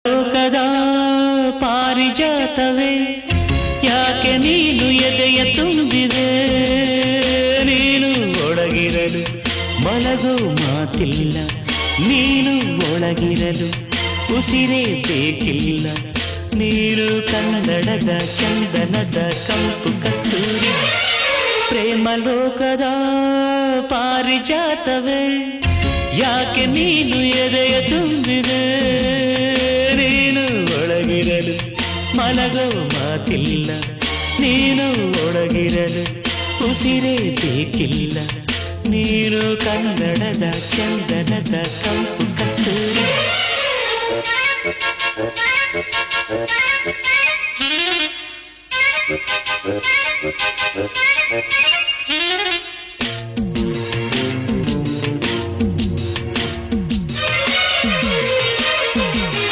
ಲೋಕದ ಪಾರಿಜಾತವೇ ಯಾಕೆ ನೀನು ಎದೆಯ ತುಂಬಿದೆ ನೀನು ಒಳಗಿರಲು ಮಲಗೋ ಮಾತಿಲ್ಲ ನೀನು ಒಳಗಿರಲು ಉಸಿರೇ ಬೇಕಿಲ್ಲ ನೀನು ಕನ್ನಡದ ಚಂದನದ ಕಂಪು ಕಸ್ತೂರಿ ಪ್ರೇಮ ಲೋಕದ ಪಾರಿಜಾತವೇ ಯಾಕೆ ನೀನು ಎದೆಯ ತುಂಬಿದೆ ನೀನು ಒಳಗಿರಲು ಮಲಗೋ ಮಾತಿಲ್ಲ ನೀನು ಒಳಗಿರಲು ಉಸಿರೇ ಬೇಕಿಲ್ಲ ನೀನು ಕನ್ನಡದ ಚಂದನದ ಕಂಪು ಕಸ್ತೂರಿ